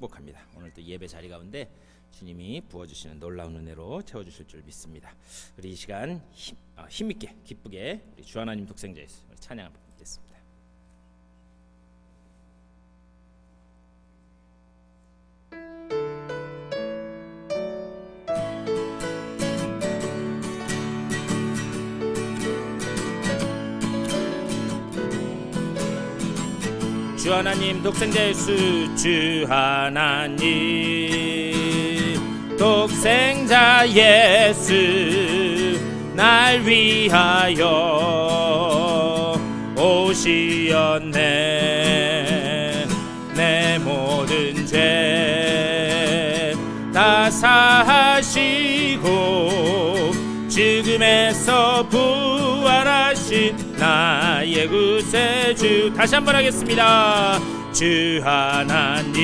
축복합니다. 오늘 또 예배 자리 가운데 주님이 부어주시는 놀라운 은혜로 채워주실 줄 믿습니다. 우리 이 시간 힘있게 기쁘게 우리 주 하나님 독생자 예수 찬양을 받겠습니다. 주 하나님 독생자 예수 주 하나님 독생자 예수 날 위하여 오시었네. 내 모든 죄 다 사하시고 죽음에서 부활하신 나의 구세주. 다시 한번 하겠습니다. 주 하나님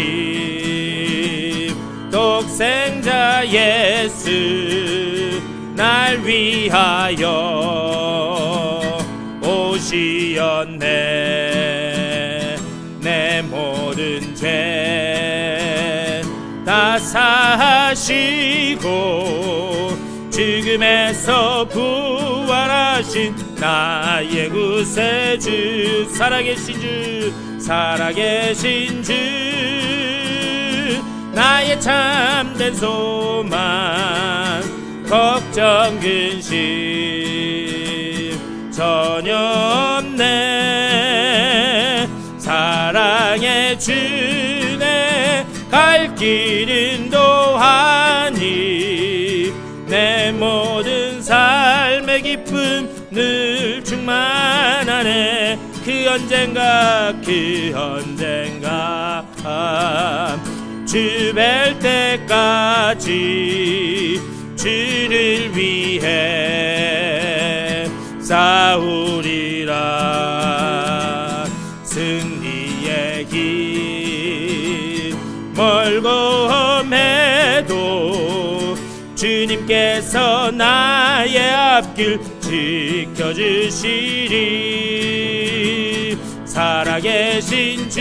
독생자 예수 날 위하여 오시었네. 내 모든 죄 다 사하시고 죽음에서 부활하신 나의 구세주. 살아계신 주 나의 참된 소망 걱정 근심 전혀 없네. 사랑의 주네 갈 길 인도하니 내 모든 삶의 기쁨 늘 충만하네. 그 언젠가 주 뵐 때까지 주를 위해 싸우리라. 승리의 길 멀고 험해도 주님께서 나의 앞길 지켜주시리. 살아계신 주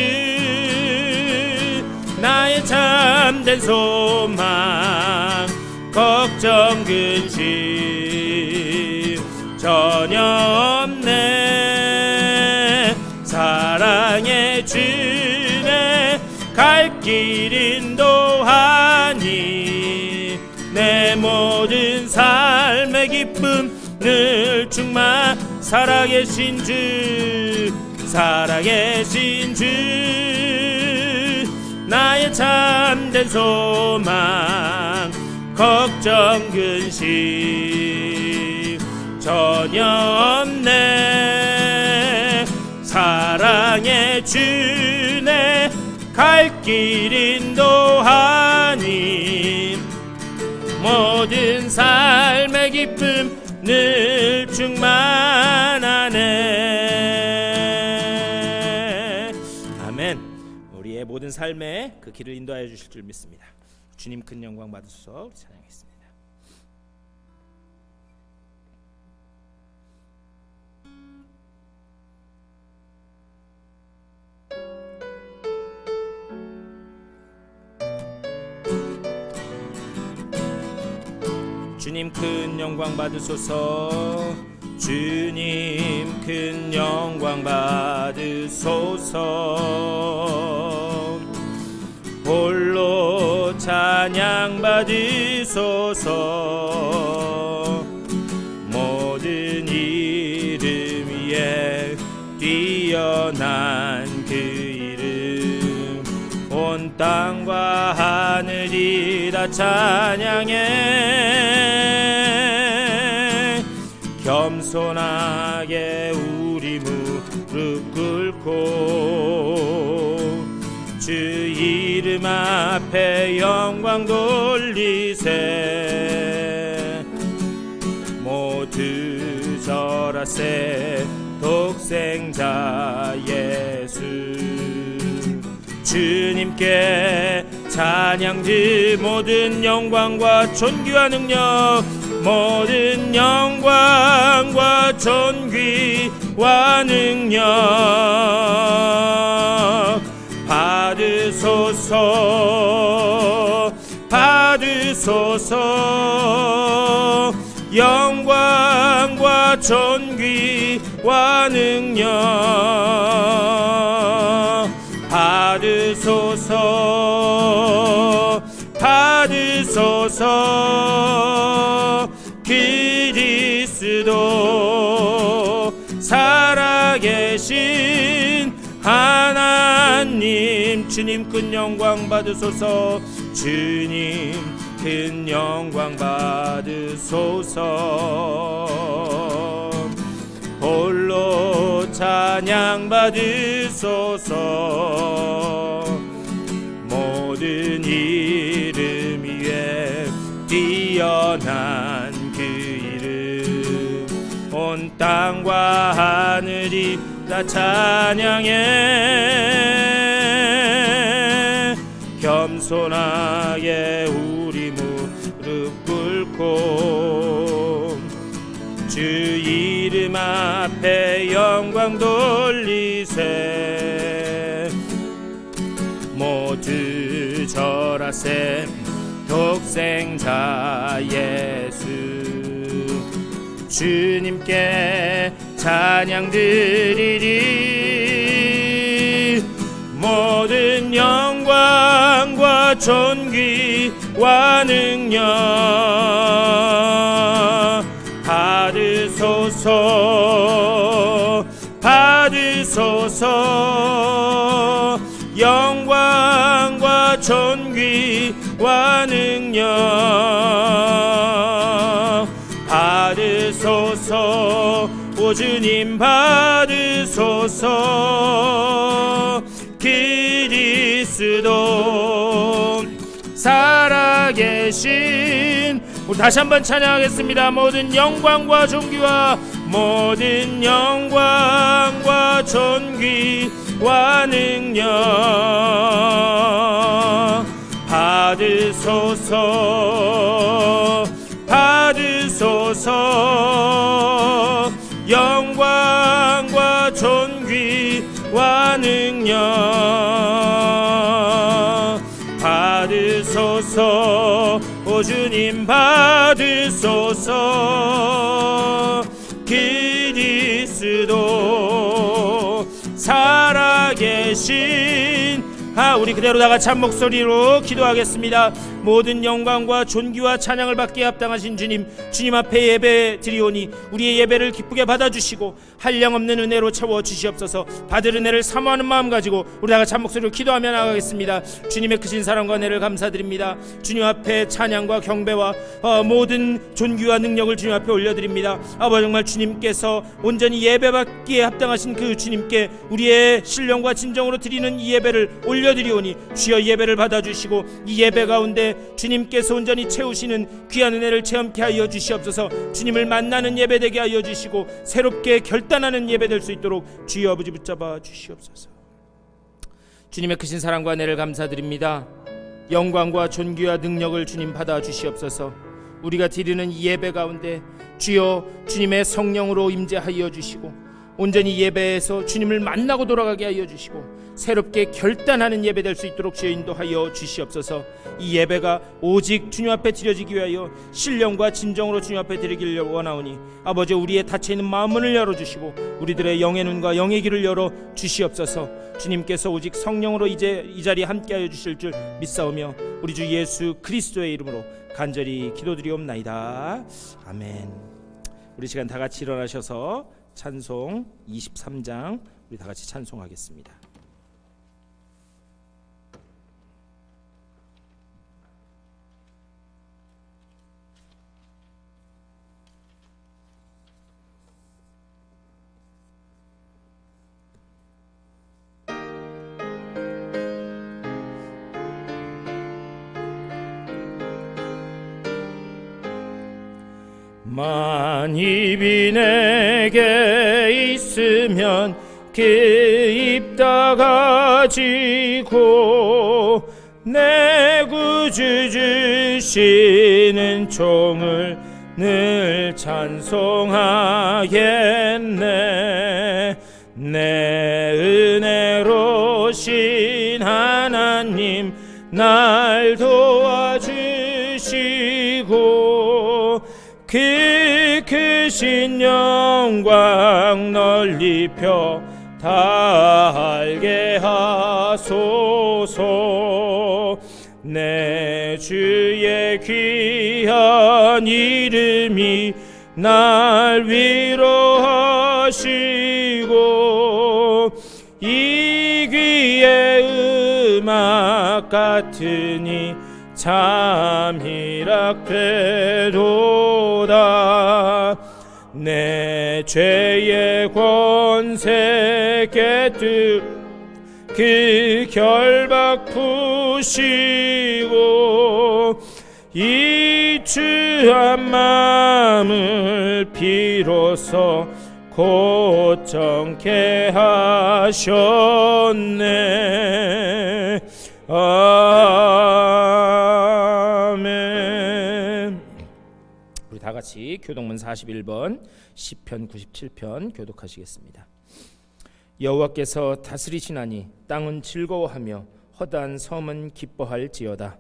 나의 참된 소망 걱정 근심 전혀 없네. 사랑의 주네 갈 길 인도하니 내 모든 삶의 기쁨 늘 충만. 살아계신 주 나의 참된 소망 걱정 근심 전혀 없네. 사랑의 주네 갈 길 인도하니 모든 삶의 기쁨 늘 충만하네. 아멘. 우리의 모든 삶에 그 길을 인도하여 주실 줄 믿습니다. 주님 큰 영광 받으소서. 찬양했습니다. 주님 큰 영광 받으소서. 주님 큰 영광 받으소서. 홀로 찬양 받으소서. 모든 이름 위에 뛰어난 그 이름 온 땅과 하늘이 다 찬양해. 겸손하게 우리 무릎 꿇고 주 이름 앞에 영광 돌리세. 모두 절하세 독생자 예수. 주님께 찬양 드 모든 영광과 존귀와 능력 모든 영광과 존귀와 능력 받으소서. 받으소서 받으소서 영광과 존귀와 능력 받으소서 받으소서 그리스도 살아계신 하나님 주님 큰 영광 받으소서 주님 큰 영광 받으소서 홀로 찬양 받으소서 모든 이름 위에 뛰어난 그 이름 온 땅과 하늘이 다 찬양해 겸손하게 우리 무릎 꿇고 주 이름 앞에 영광 돌리세 모두 절하세 독생자 예수 주님께 찬양 드리리 모든 영광과 존귀와 능력 받으소서 받으소서 영광과 존귀와 능력 받으소서 오 주님 받으소서 그리스도 살아계신 우리 다시 한번 찬양하겠습니다. 모든 영광과 존귀와 모든 영광과 존귀와 능력 받으소서 받으소서 영광과 존귀와 능력 받으소서 오 주님 받으소서 그리스도 살아계신 우리 그대로 다 같이 한 목소리로 기도하겠습니다. 모든 영광과 존귀와 찬양을 받기에 합당하신 주님 앞에 예배 드리오니 우리의 예배를 기쁘게 받아주시고 한량없는 은혜로 채워주시옵소서. 받을 은혜를 사모하는 마음 가지고 우리 다 같이 한 목소리로 기도하며 나가겠습니다. 주님의 크신 사랑과 은혜를 감사드립니다. 주님 앞에 찬양과 경배와 모든 존귀와 능력을 주님 앞에 올려드립니다. 아버지 정말 주님께서 온전히 예배받기에 합당하신 그 주님께 우리의 신령과 진정으로 드리는 이 예배를 올려드리오니 주여 예배를 받아주시고 이 예배 가운데 주님께서 온전히 채우시는 귀한 은혜를 체험케 하여 주시옵소서. 주님을 만나는 예배 되게 하여 주시고 새롭게 결단하는 예배 될 수 있도록 주여 아버지 붙잡아 주시옵소서. 주님의 크신 사랑과 은혜를 감사드립니다. 영광과 존귀와 능력을 주님 받아 주시옵소서. 우리가 드리는 이 예배 가운데 주여 주님의 성령으로 임재하여 주시고 온전히 예배에서 주님을 만나고 돌아가게 하여 주시고 새롭게 결단하는 예배 될 수 있도록 주여 인도하여 주시옵소서. 이 예배가 오직 주님 앞에 드려지기 위하여 신령과 진정으로 주님 앞에 드리기를 원하오니 아버지 우리의 닫혀있는 마음문을 열어주시고 우리들의 영의 눈과 영의 귀를 열어 주시옵소서. 주님께서 오직 성령으로 이제 이 자리에 함께하여 주실 줄 믿사오며 우리 주 예수 그리스도의 이름으로 간절히 기도드리옵나이다. 아멘. 우리 시간 다 같이 일어나셔서 찬송 23장 우리 다 같이 찬송하겠습니다. 만입이 내게 있으면 그 입 다 가지고 내 구주 주시는 종을 늘 찬송하겠네. 내 은혜로신 하나님 날 도와주시고 그 크신 영광 널리 펴 다 알게 하소서. 내 주의 귀한 이름이 날 위로하시고 이 귀의 음악 같으니 참 희락되도다. 내 죄의 권세 깨뜨 그 결박 푸시고 이 추한 마음을 비로소 고정케 하셨네. 아멘. 우리 다 같이 교독문 41번 시편 97편 교독하시겠습니다. 여호와께서 다스리시나니 땅은 즐거워하며 허다한 섬은 기뻐할지어다.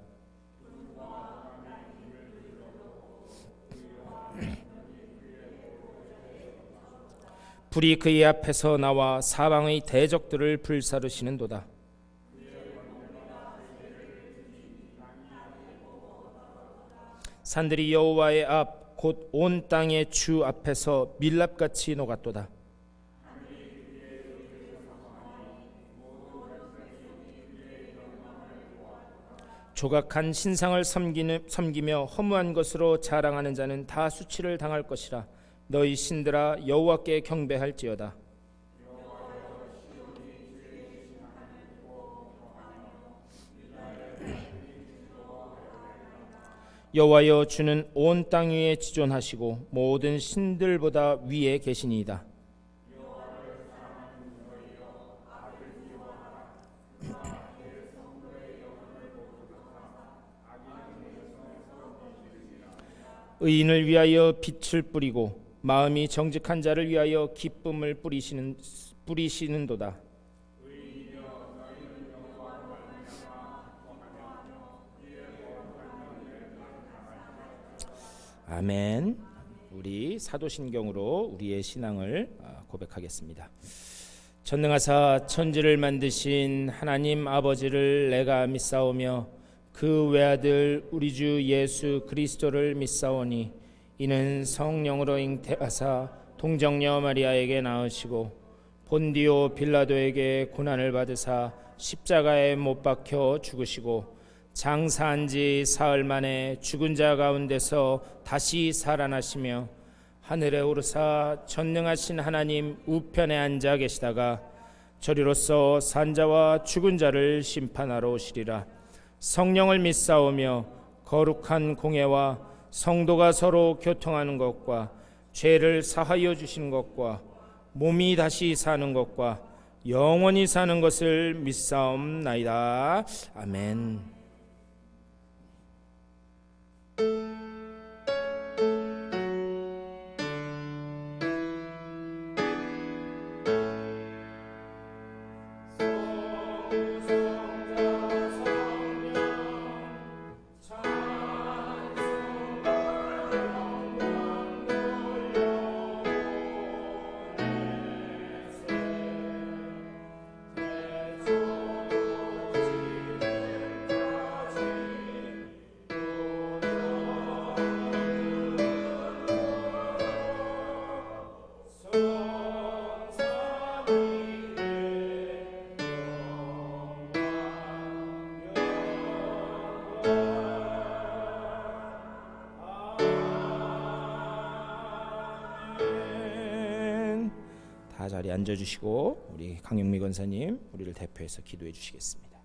불이 그의 앞에서 나와 사방의 대적들을 불사르시는도다. 산들이 여호와의 앞 곧 온 땅의 주 앞에서 밀랍같이 녹았도다. 조각한 신상을 섬기며 허무한 것으로 자랑하는 자는 다 수치를 당할 것이라. 너희 신들아 여호와께 경배할지어다. 여호와여 주는 온 땅 위에 지존하시고 모든 신들보다 위에 계시니이다. 의인을 위하여 빛을 뿌리고 마음이 정직한 자를 위하여 기쁨을 뿌리시는도다. 아멘. 우리 사도신경으로 우리의 신앙을 고백하겠습니다. 전능하사 천지를 만드신 하나님 아버지를 내가 믿사오며 그 외아들 우리 주 예수 그리스도를 믿사오니 이는 성령으로 잉태하사 동정녀 마리아에게 낳으시고 본디오 빌라도에게 고난을 받으사 십자가에 못 박혀 죽으시고 장사한 지 사흘 만에 죽은 자 가운데서 다시 살아나시며 하늘에 오르사 전능하신 하나님 우편에 앉아 계시다가 저리로서 산자와 죽은 자를 심판하러 오시리라. 성령을 믿사오며 거룩한 공회와 성도가 서로 교통하는 것과 죄를 사하여 주시는 것과 몸이 다시 사는 것과 영원히 사는 것을 믿사옵나이다. 아멘. 다 자리에 앉아주시고 우리 강영미 권사님 우리를 대표해서 기도해 주시겠습니다.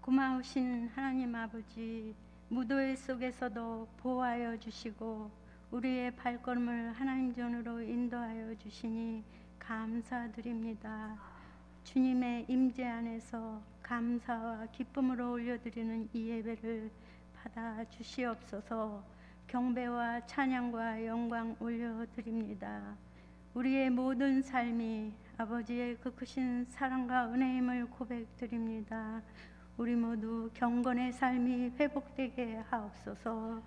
고마우신 하나님 아버지, 무도회 속에서도 보호하여 주시고 우리의 발걸음을 하나님 전으로 인도하여 주시니 감사드립니다. 주님의 임재 안에서 감사와 기쁨으로 올려드리는 이 예배를 받아 주시옵소서. 경배와 찬양과 영광 올려드립니다. 우리의 모든 삶이 아버지의 그 크신 사랑과 은혜임을 고백드립니다. 우리 모두 경건의 삶이 회복되게 하옵소서.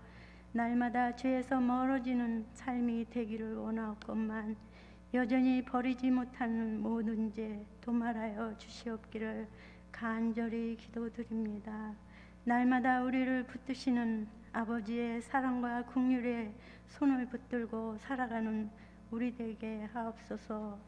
날마다 죄에서 멀어지는 삶이 되기를 원하옵건만 여전히 버리지 못하는 모든 죄 도말하여 주시옵기를 간절히 기도드립니다. 날마다 우리를 붙드시는 아버지의 사랑과 긍휼에 손을 붙들고 살아가는 우리 되게 하옵소서.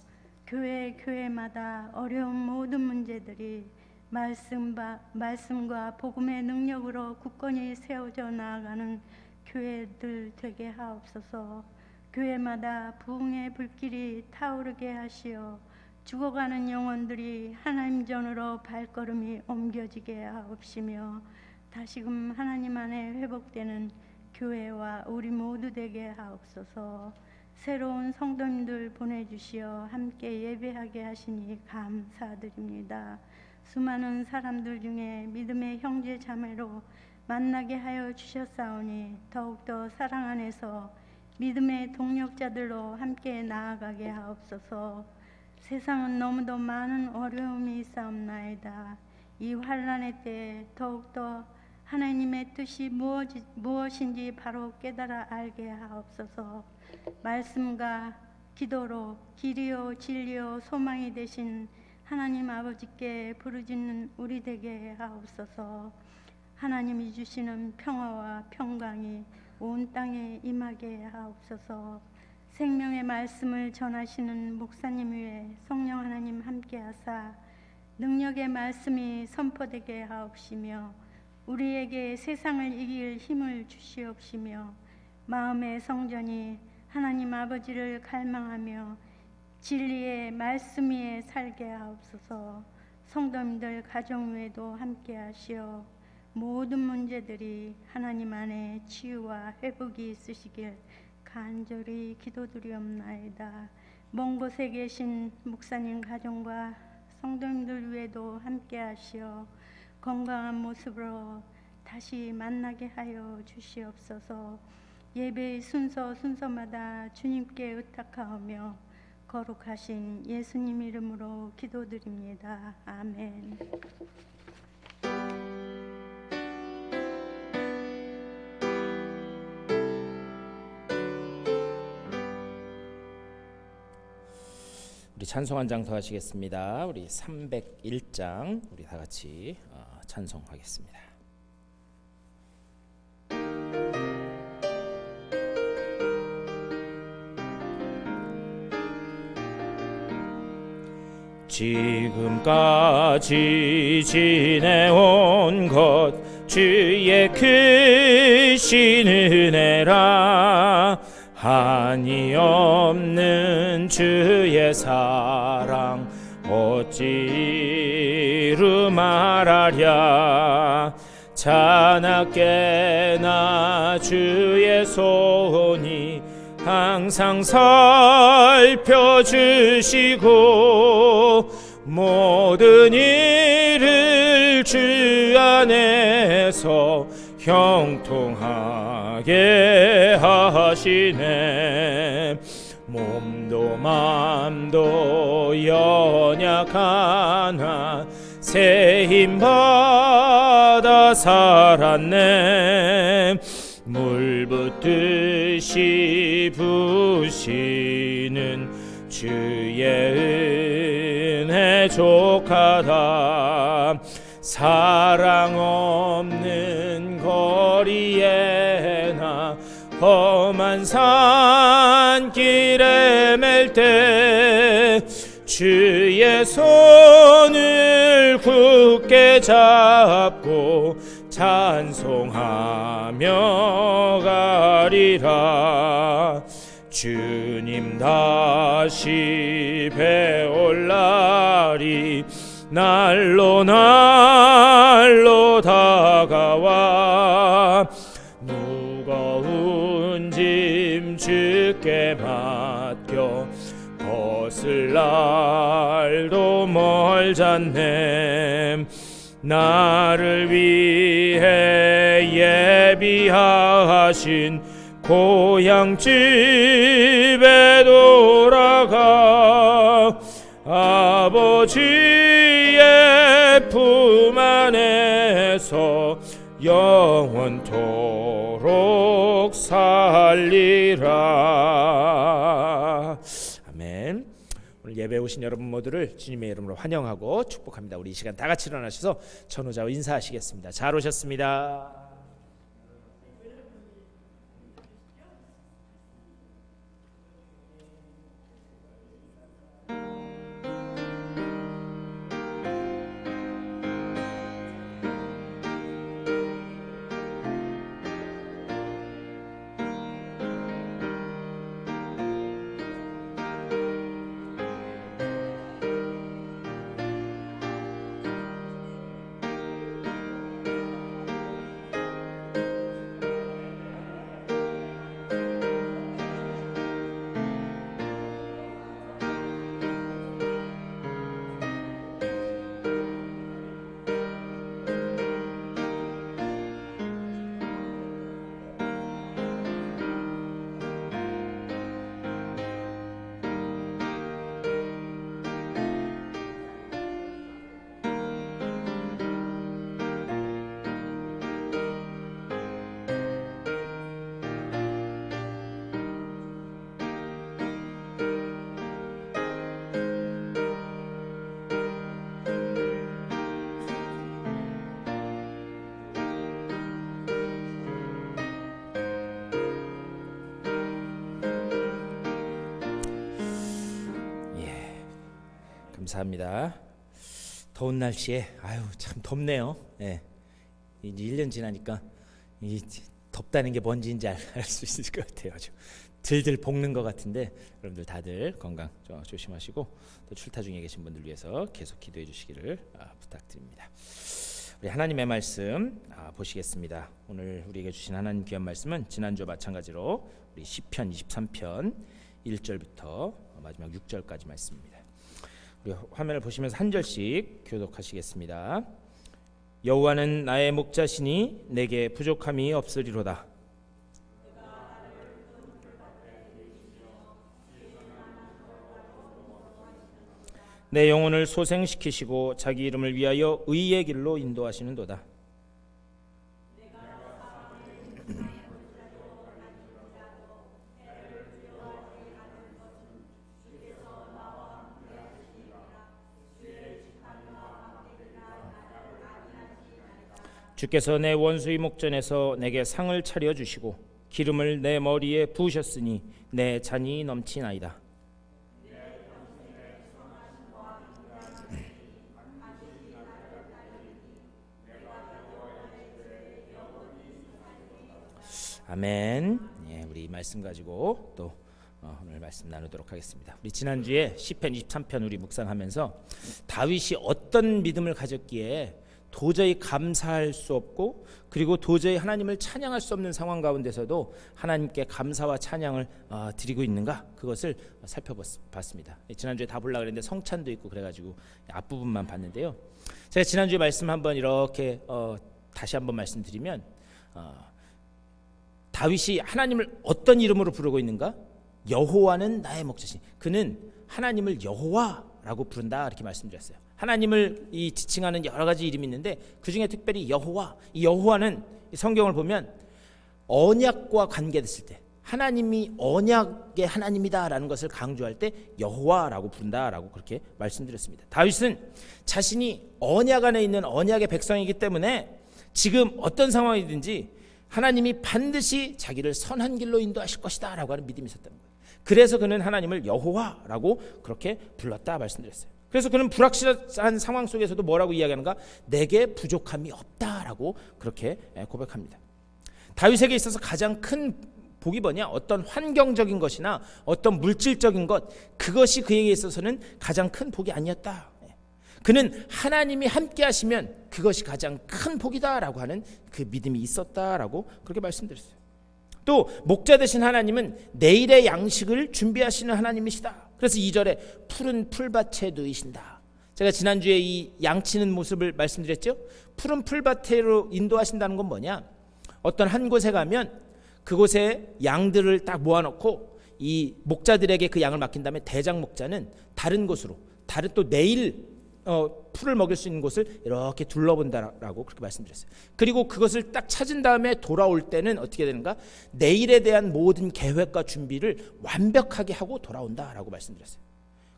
교회마다 어려운 모든 문제들이 말씀과 복음의 능력으로 굳건히 세워져 나아가는 교회들 되게 하옵소서. 교회마다 부흥의 불길이 타오르게 하시어 죽어가는 영혼들이 하나님 전으로 발걸음이 옮겨지게 하옵시며 다시금 하나님 안에 회복되는 교회와 우리 모두 되게 하옵소서. 새로운 성도님들 보내주시어 함께 예배하게 하시니 감사드립니다. 수많은 사람들 중에 믿음의 형제 자매로 만나게 하여 주셨사오니 더욱더 사랑 안에서 믿음의 동력자들로 함께 나아가게 하옵소서. 세상은 너무도 많은 어려움이 있사옵나이다. 이 환난의 때에 더욱더 하나님의 뜻이 무엇인지 바로 깨달아 알게 하옵소서. 말씀과 기도로 길이요 진리요 소망이 되신 하나님 아버지께 부르짖는 우리 되게 하옵소서. 하나님이 주시는 평화와 평강이 온 땅에 임하게 하옵소서. 생명의 말씀을 전하시는 목사님 위에 성령 하나님 함께하사 능력의 말씀이 선포되게 하옵시며 우리에게 세상을 이길 힘을 주시옵시며 마음의 성전이 하나님 아버지를 갈망하며 진리의 말씀 위에 살게 하옵소서. 성도님들 가정 위에도 함께 하시어 모든 문제들이 하나님 안에 치유와 회복이 있으시길 간절히 기도드리옵나이다. 먼 곳에 계신 목사님 가정과 성도님들 위에도 함께 하시어 건강한 모습으로 다시 만나게 하여 주시옵소서. 예배의 순서마다 주님께 의탁하오며 거룩하신 예수님 이름으로 기도드립니다. 아멘. 우리 찬송 한 장 더 하시겠습니다. 우리 301장 우리 다 같이 찬송하겠습니다. 지금까지 지내온 것 주의 크신 은혜라. 한이 없는 주의 사랑 어찌 이루 말하랴. 자나깨나 주의 손이 항상 살펴주시고 모든 일을 주 안에서 형통하게 하시네. 몸도 맘도 연약하나 새 힘받아 살았네. 물 붓듯이 부시는 주의 은혜 족하다. 사랑 없는 거리에 나 험한 산길에 맬 때 주의 손을 굳게 잡고 찬송하며 가리라. 주님 다시 배올 날이 날로 다가와 무거운 짐 주께 맡겨 벗을 날도 멀잖네. 나를 위해 예비하신 고향집에 돌아가 아버지의 품 안에서 영원토록 살리라. 아멘. 오늘 예배 오신 여러분 모두를 주님의 이름으로 환영하고 축복합니다. 우리 이 시간 다 같이 일어나셔서 전우자와 인사하시겠습니다. 잘 오셨습니다. 감사합니다. 더운 날씨에 참 덥네요. 예. 이제 1년 지나니까 이 덥다는 게 뭔지인지 알 수 있을 것 같아요. 아주 들들 볶는 것 같은데 여러분들 다들 건강 조심하시고 또 출타 중에 계신 분들 위해서 계속 기도해 주시기를 부탁드립니다. 우리 하나님의 말씀 보시겠습니다. 오늘 우리에게 주신 하나님 귀한 말씀은 지난주와 마찬가지로 우리 시편 23편 1절부터 마지막 6절까지 말씀입니다. 우리 화면을 보시면서 한 절씩 교독하시겠습니다. 여호와는 나의 목자시니 내게 부족함이 없으리로다. 내 영혼을 소생시키시고 자기 이름을 위하여 의의 길로 인도하시는도다. 주께서 내 원수의 목전에서 내게 상을 차려주시고 기름을 내 머리에 부으셨으니 내 잔이 넘치나이다. 아멘. 예, 우리 이 말씀 가지고 또 오늘 말씀 나누도록 하겠습니다. 우리 지난주에 시편 23편 우리 묵상하면서 다윗이 어떤 믿음을 가졌기에 도저히 감사할 수 없고 그리고 도저히 하나님을 찬양할 수 없는 상황 가운데서도 하나님께 감사와 찬양을 드리고 있는가, 그것을 살펴봤습니다. 지난주에 다 보려고 했는데 성찬도 있고 그래가지고 앞부분만 봤는데요. 제가 지난주에 말씀 한번 이렇게 다시 한번 말씀드리면 다윗이 하나님을 어떤 이름으로 부르고 있는가? 여호와는 나의 목자신, 그는 하나님을 여호와라고 부른다, 이렇게 말씀드렸어요. 하나님을 이 지칭하는 여러 가지 이름이 있는데 그 중에 특별히 여호와, 이 여호와는 성경을 보면 언약과 관계됐을 때 하나님이 언약의 하나님이다라는 것을 강조할 때 여호와라고 부른다라고 그렇게 말씀드렸습니다. 다윗은 자신이 언약 안에 있는 언약의 백성이기 때문에 지금 어떤 상황이든지 하나님이 반드시 자기를 선한 길로 인도하실 것이다 라고 하는 믿음이 있었다는 거예요. 그래서 그는 하나님을 여호와라고 그렇게 불렀다 말씀드렸어요. 그래서 그는 불확실한 상황 속에서도 뭐라고 이야기하는가? 내게 부족함이 없다라고 그렇게 고백합니다. 다윗에게 있어서 가장 큰 복이 뭐냐? 어떤 환경적인 것이나 어떤 물질적인 것, 그것이 그에게 있어서는 가장 큰 복이 아니었다. 그는 하나님이 함께 하시면 그것이 가장 큰 복이다라고 하는 그 믿음이 있었다라고 그렇게 말씀드렸어요. 또 목자 되신 하나님은 내일의 양식을 준비하시는 하나님이시다. 그래서 2절에 푸른 풀밭에 누이신다. 제가 지난주에 이 양치는 모습을 말씀드렸죠. 푸른 풀밭으로 인도하신다는 건 뭐냐? 어떤 한 곳에 가면 그곳에 양들을 딱 모아놓고 이 목자들에게 그 양을 맡긴 다음에 대장 목자는 다른 곳으로, 다른 또 내일 풀을 먹일 수 있는 곳을 이렇게 둘러본다라고 그렇게 말씀드렸어요. 그리고 그것을 딱 찾은 다음에 돌아올 때는 어떻게 되는가? 내일에 대한 모든 계획과 준비를 완벽하게 하고 돌아온다라고 말씀드렸어요.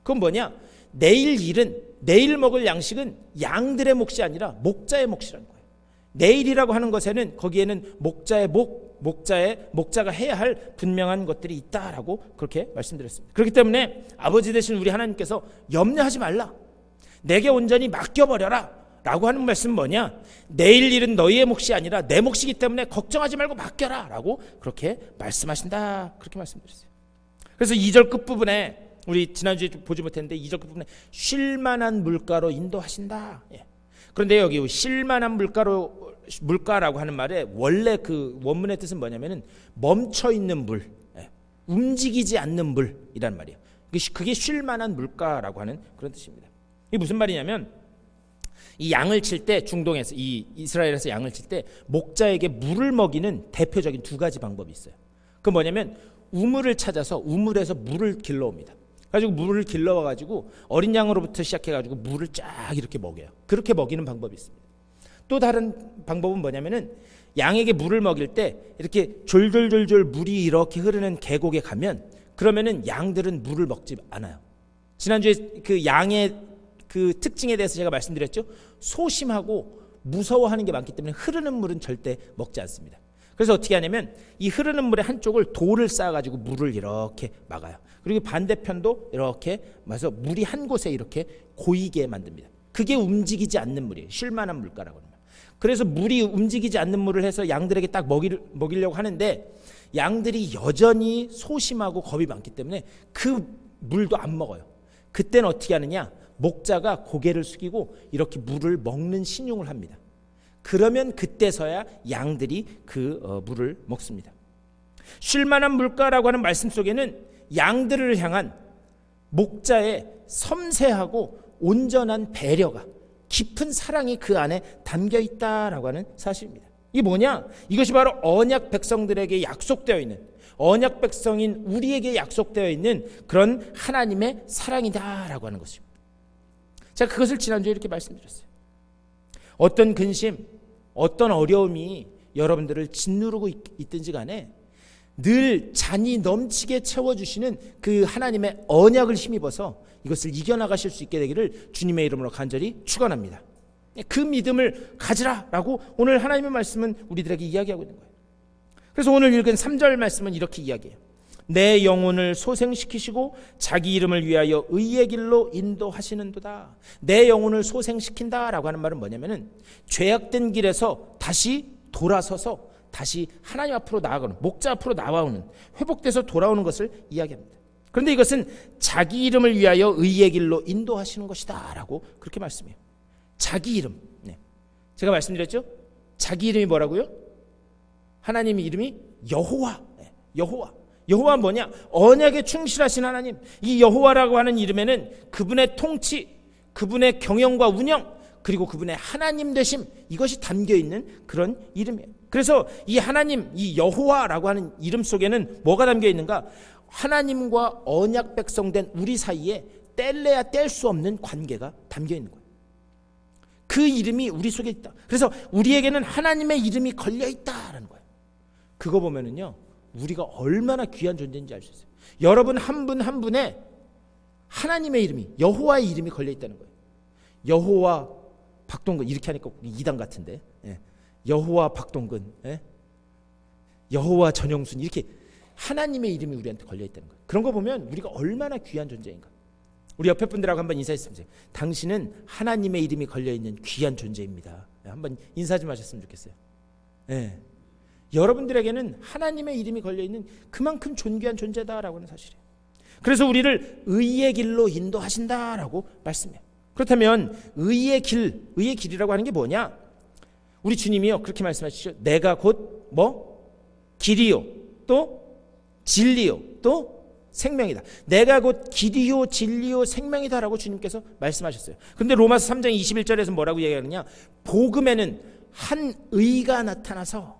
그건 뭐냐? 내일 먹을 양식은 양들의 몫이 아니라 목자의 몫이라는 거예요. 내일이라고 하는 것에는 거기에는 목자가 해야 할 분명한 것들이 있다라고 그렇게 말씀드렸습니다. 그렇기 때문에 아버지 되신 우리 하나님께서 염려하지 말라, 내게 온전히 맡겨버려라 라고 하는 말씀은 뭐냐? 내일 일은 너희의 몫이 아니라 내 몫이기 때문에 걱정하지 말고 맡겨라 라고 그렇게 말씀하신다, 그렇게 말씀드렸어요. 그래서 2절 끝부분에, 우리 지난주에 보지 못했는데 2절 끝부분에 쉴만한 물가로 인도하신다. 그런데 여기 쉴만한 물가라고 하는 말에 원래 그 원문의 뜻은 뭐냐면은 멈춰있는 물, 움직이지 않는 물이란 말이에요. 그게 쉴만한 물가라고 하는 그런 뜻입니다. 이게 무슨 말이냐면, 이 양을 칠 때, 중동에서, 이 이스라엘에서 양을 칠 때 목자에게 물을 먹이는 대표적인 2가지 방법이 있어요. 그건 뭐냐면 우물을 찾아서 우물에서 물을 길러옵니다. 가지고 물을 길러와가지고 어린 양으로부터 시작해가지고 물을 쫙 이렇게 먹여요. 그렇게 먹이는 방법이 있습니다. 또 다른 방법은 뭐냐면은 양에게 물을 먹일 때 이렇게 졸졸졸졸 물이 이렇게 흐르는 계곡에 가면, 그러면은 양들은 물을 먹지 않아요. 지난주에 그 양의 그 특징에 대해서 제가 말씀드렸죠. 소심하고 무서워하는 게 많기 때문에 흐르는 물은 절대 먹지 않습니다. 그래서 어떻게 하냐면 이 흐르는 물의 한쪽을 돌을 쌓아가지고 물을 이렇게 막아요. 그리고 반대편도 이렇게 마서 물이 한 곳에 이렇게 고이게 만듭니다. 그게 움직이지 않는 물이에요. 쉴만한 물가라고 합니다. 그래서 물이 움직이지 않는 물을 해서 양들에게 딱 먹이려고 하는데, 양들이 여전히 소심하고 겁이 많기 때문에 그 물도 안 먹어요. 그때는 어떻게 하느냐? 목자가 고개를 숙이고 이렇게 물을 먹는 신용을 합니다. 그러면 그때서야 양들이 그 물을 먹습니다. 쉴만한 물가라고 하는 말씀 속에는 양들을 향한 목자의 섬세하고 온전한 배려가, 깊은 사랑이 그 안에 담겨 있다라고 하는 사실입니다. 이게 뭐냐? 이것이 바로 언약 백성들에게 약속되어 있는, 언약 백성인 우리에게 약속되어 있는 그런 하나님의 사랑이다라고 하는 것입니다. 제가 그것을 지난주에 이렇게 말씀드렸어요. 어떤 근심, 어떤 어려움이 여러분들을 짓누르고 있든지 간에 늘 잔이 넘치게 채워주시는 그 하나님의 언약을 힘입어서 이것을 이겨나가실 수 있게 되기를 주님의 이름으로 간절히 축원합니다. 그 믿음을 가지라라고 오늘 하나님의 말씀은 우리들에게 이야기하고 있는 거예요. 그래서 오늘 읽은 3절 말씀은 이렇게 이야기해요. 내 영혼을 소생시키시고 자기 이름을 위하여 의의 길로 인도하시는도다. 내 영혼을 소생시킨다라고 하는 말은 뭐냐면은 죄악된 길에서 다시 돌아서서 다시 하나님 앞으로 나아가는, 목자 앞으로 나와오는, 회복돼서 돌아오는 것을 이야기합니다. 그런데 이것은 자기 이름을 위하여 의의 길로 인도하시는 것이다 라고 그렇게 말씀해요. 자기 이름, 제가 말씀드렸죠? 자기 이름이 뭐라고요? 하나님의 이름이 여호와. 여호와 뭐냐? 언약에 충실하신 하나님. 이 여호와라고 하는 이름에는 그분의 통치, 그분의 경영과 운영, 그리고 그분의 하나님 되심, 이것이 담겨있는 그런 이름이에요. 그래서 이 하나님, 이 여호와라고 하는 이름 속에는 뭐가 담겨있는가? 하나님과 언약 백성된 우리 사이에 뗄래야 뗄 수 없는 관계가 담겨있는 거예요. 그 이름이 우리 속에 있다. 그래서 우리에게는 하나님의 이름이 걸려있다라는 거예요. 그거 보면은요, 우리가 얼마나 귀한 존재인지 알 수 있어요. 여러분 한 분 한 분에 하나님의 이름이, 여호와의 이름이 걸려있다는 거예요. 여호와 박동근, 이렇게 하니까 이단 같은데, 여호와 박동근, 여호와 전영순, 이렇게 하나님의 이름이 우리한테 걸려있다는 거예요. 그런 거 보면 우리가 얼마나 귀한 존재인가. 우리 옆에 분들하고 한번 인사했으면, 당신은 하나님의 이름이 걸려있는 귀한 존재입니다. 한번 인사 좀 하셨으면 좋겠어요. 여러분들에게는 하나님의 이름이 걸려있는 그만큼 존귀한 존재다라고 하는 사실이에요. 그래서 우리를 의의 길로 인도하신다라고 말씀해요. 그렇다면 의의 길이라고 하는 게 뭐냐? 우리 주님이요 그렇게 말씀하시죠. 내가 곧 길이요 또 진리요 또 생명이다. 내가 곧 길이요 진리요 생명이다라고 주님께서 말씀하셨어요. 그런데 로마서 3장 21절에서 뭐라고 얘기하느냐? 복음에는 한 의가 나타나서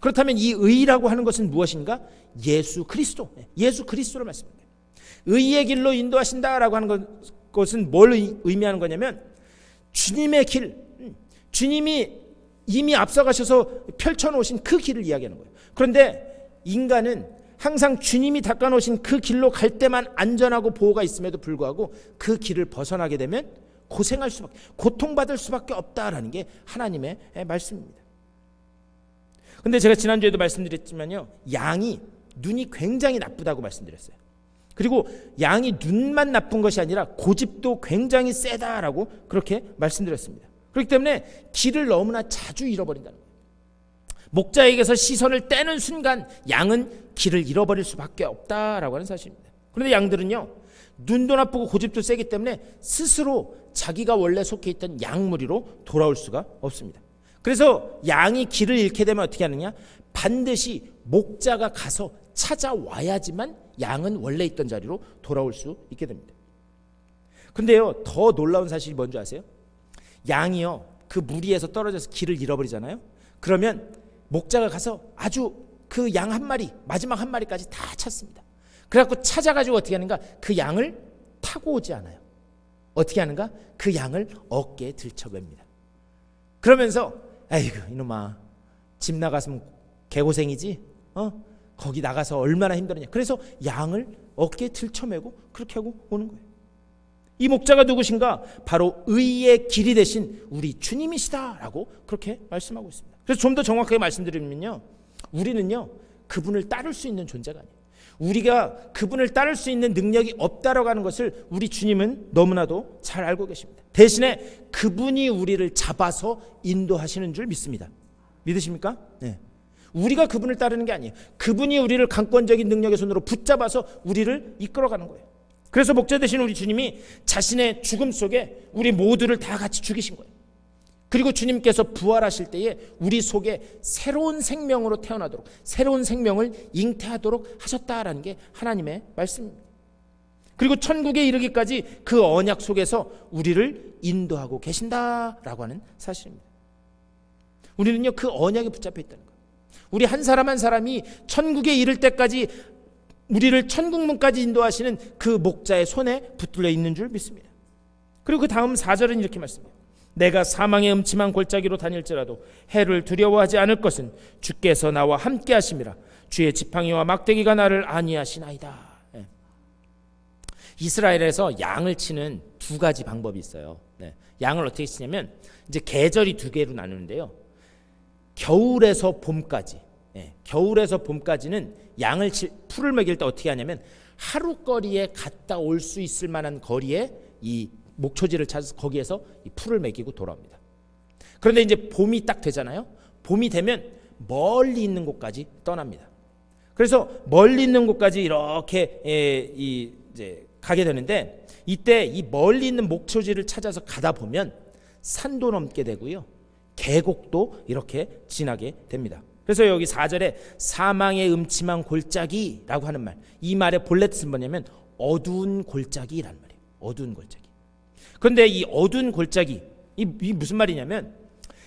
그렇다면 이 의라고 하는 것은 무엇인가? 예수 그리스도, 예수 그리스도를 말씀합니다. 의의 길로 인도하신다라고 하는 것은 뭘 의미하는 거냐면 주님의 길, 주님이 이미 앞서가셔서 펼쳐놓으신 그 길을 이야기하는 거예요. 그런데 인간은 항상 주님이 닦아놓으신 그 길로 갈 때만 안전하고 보호가 있음에도 불구하고 그 길을 벗어나게 되면 고생할 수밖에, 고통받을 수밖에 없다라는 게 하나님의 말씀입니다. 근데 제가 지난주에도 말씀드렸지만요, 양이 눈이 굉장히 나쁘다고 말씀드렸어요. 그리고 양이 눈만 나쁜 것이 아니라 고집도 굉장히 세다라고 그렇게 말씀드렸습니다. 그렇기 때문에 길을 너무나 자주 잃어버린다는 거예요. 목자에게서 시선을 떼는 순간 양은 길을 잃어버릴 수밖에 없다라고 하는 사실입니다. 그런데 양들은요, 눈도 나쁘고 고집도 세기 때문에 스스로 자기가 원래 속해 있던 양무리로 돌아올 수가 없습니다. 그래서 양이 길을 잃게 되면 어떻게 하느냐? 반드시 목자가 가서 찾아와야지만 양은 원래 있던 자리로 돌아올 수 있게 됩니다. 근데요, 더 놀라운 사실이 뭔지 아세요? 양이요, 그 무리에서 떨어져서 길을 잃어버리잖아요. 그러면 목자가 가서 아주 그 양 한 마리, 마지막 한 마리까지 다 찾습니다. 그래갖고 찾아가지고 어떻게 하는가? 그 양을 타고 오지 않아요. 어떻게 하는가? 그 양을 어깨에 들쳐맵니다. 그러면서 아이고 이놈아, 집 나갔으면 개고생이지, 거기 나가서 얼마나 힘들었냐. 그래서 양을 어깨에 들쳐매고 그렇게 하고 오는 거예요. 이 목자가 누구신가? 바로 의의 길이 되신 우리 주님이시다라고 그렇게 말씀하고 있습니다. 그래서 좀 더 정확하게 말씀드리면요, 우리는요 그분을 따를 수 있는 존재가 아니에요. 우리가 그분을 따를 수 있는 능력이 없다라고 하는 것을 우리 주님은 너무나도 잘 알고 계십니다. 대신에 그분이 우리를 잡아서 인도하시는 줄 믿습니다. 믿으십니까? 네. 우리가 그분을 따르는 게 아니에요. 그분이 우리를 강권적인 능력의 손으로 붙잡아서 우리를 이끌어가는 거예요. 그래서 목자 되신 우리 주님이 자신의 죽음 속에 우리 모두를 다 같이 죽이신 거예요. 그리고 주님께서 부활하실 때에 우리 속에 새로운 생명으로 태어나도록, 새로운 생명을 잉태하도록 하셨다라는 게 하나님의 말씀입니다. 그리고 천국에 이르기까지 그 언약 속에서 우리를 인도하고 계신다라고 하는 사실입니다. 우리는요 그 언약에 붙잡혀 있다는 거예요. 우리 한 사람 한 사람이 천국에 이를 때까지 우리를 천국문까지 인도하시는 그 목자의 손에 붙들려 있는 줄 믿습니다. 그리고 그 다음 4절은 이렇게 말씀해요. 내가 사망의 음침한 골짜기로 다닐지라도 해를 두려워하지 않을 것은 주께서 나와 함께 하심이라. 주의 지팡이와 막대기가 나를 안위하시나이다. 네. 이스라엘에서 양을 치는 두 가지 방법이 있어요. 네. 양을 어떻게 치냐면 이제 계절이 두 개로 나누는데요. 겨울에서 봄까지, 겨울에서 봄까지는 양을 풀을 먹일 때 어떻게 하냐면 하루 거리에 갔다 올 수 있을 만한 거리에 이 목초지를 찾아서 거기에서 이 풀을 먹이고 돌아옵니다. 그런데 이제 봄이 딱 되잖아요. 봄이 되면 멀리 있는 곳까지 떠납니다. 그래서 멀리 있는 곳까지 이렇게 이제 가게 되는데 이때 이 멀리 있는 목초지를 찾아서 가다 보면 산도 넘게 되고요, 계곡도 이렇게 지나게 됩니다. 그래서 여기 4절에 사망의 음침한 골짜기라고 하는 말, 이 말의 본래 뜻은 뭐냐면 어두운 골짜기라는 말이에요. 어두운 골짜기. 그런데 이 어두운 골짜기, 이 무슨 말이냐면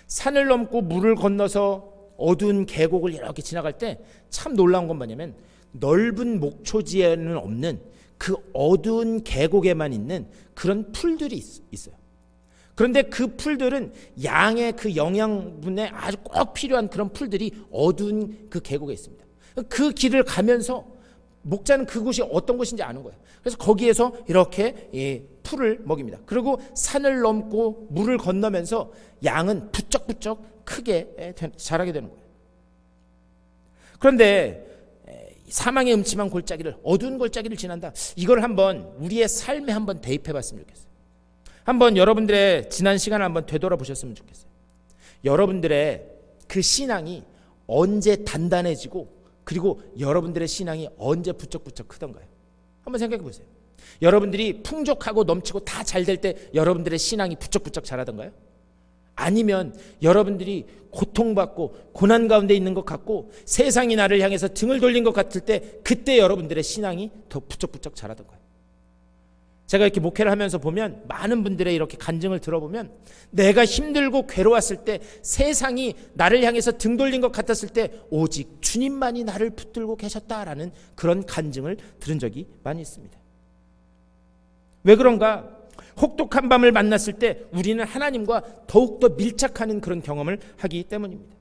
산을 넘고 물을 건너서 어두운 계곡을 이렇게 지나갈 때 참 놀라운 건 뭐냐면 넓은 목초지에는 없는 그 어두운 계곡에만 있는 그런 풀들이 있어요. 그런데 그 풀들은 양의 그 영양분에 아주 꼭 필요한 그런 풀들이 어두운 그 계곡에 있습니다. 그 길을 가면서 목자는 그곳이 어떤 곳인지 아는 거예요. 그래서 거기에서 이렇게 풀을 먹입니다. 그리고 산을 넘고 물을 건너면서 양은 부쩍부쩍 크게 자라게 되는 거예요. 그런데 사망의 음침한 골짜기를, 어두운 골짜기를 지난다, 이걸 한번 우리의 삶에 한번 대입해 봤으면 좋겠어요. 한번 여러분들의 지난 시간을 한번 되돌아보셨으면 좋겠어요. 여러분들의 그 신앙이 언제 단단해지고 그리고 여러분들의 신앙이 언제 부쩍부쩍 크던가요? 한번 생각해 보세요. 여러분들이 풍족하고 넘치고 다 잘 될 때 여러분들의 신앙이 부쩍부쩍 자라던가요? 아니면 여러분들이 고통받고 고난 가운데 있는 것 같고 세상이 나를 향해서 등을 돌린 것 같을 때 그때 여러분들의 신앙이 더 부쩍부쩍 자라던가요? 제가 이렇게 목회를 하면서 보면 많은 분들의 이렇게 간증을 들어보면 내가 힘들고 괴로웠을 때 세상이 나를 향해서 등 돌린 것 같았을 때 오직 주님만이 나를 붙들고 계셨다라는 그런 간증을 들은 적이 많이 있습니다. 왜 그런가? 혹독한 밤을 만났을 때 우리는 하나님과 더욱더 밀착하는 그런 경험을 하기 때문입니다.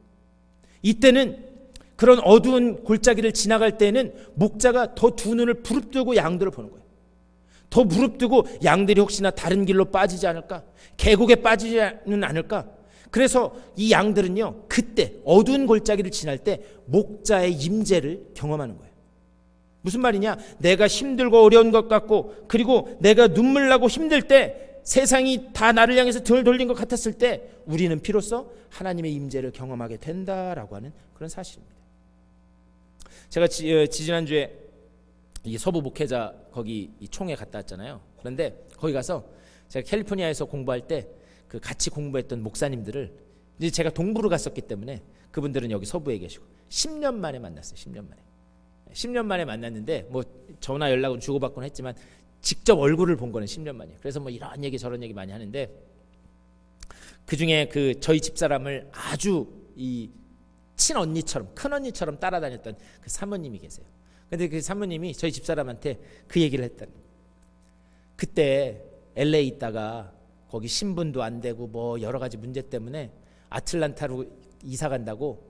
이때는 그런 어두운 골짜기를 지나갈 때는 목자가 더 두 눈을 부릅뜨고 양들을 보는 거예요. 더 무릅뜨고 양들이 혹시나 다른 길로 빠지지 않을까? 계곡에 빠지지는 않을까? 그래서 이 양들은요, 그때 어두운 골짜기를 지날 때 목자의 임재를 경험하는 거예요. 무슨 말이냐? 내가 힘들고 어려운 것 같고, 그리고 내가 눈물 나고 힘들 때, 세상이 다 나를 향해서 등을 돌린 것 같았을 때 우리는 비로소 하나님의 임재를 경험하게 된다라고 하는 그런 사실입니다. 제가 지난주에 이 서부 목회자 거기 이 총회 갔다 왔잖아요. 그런데 거기 가서 제가 캘리포니아에서 공부할 때 그 같이 공부했던 목사님들을, 이제 제가 동부로 갔었기 때문에 그분들은 여기 서부에 계시고 10년 만에 만났어요. 10년 만에 만났는데 뭐 전화 연락은 주고받곤 했지만 직접 얼굴을 본 거는 10년 만이에요. 그래서 뭐 이런 얘기 저런 얘기 많이 하는데, 그 중에 그 저희 집사람을 아주 이 친언니처럼, 큰언니처럼 따라다녔던 그 사모님이 계세요. 근데 그 사모님이 저희 집사람한테 그 얘기를 했다는 거예요. 그때 LA 있다가 거기 신분도 안 되고 뭐 여러 가지 문제 때문에 아틀란타로 이사 간다고,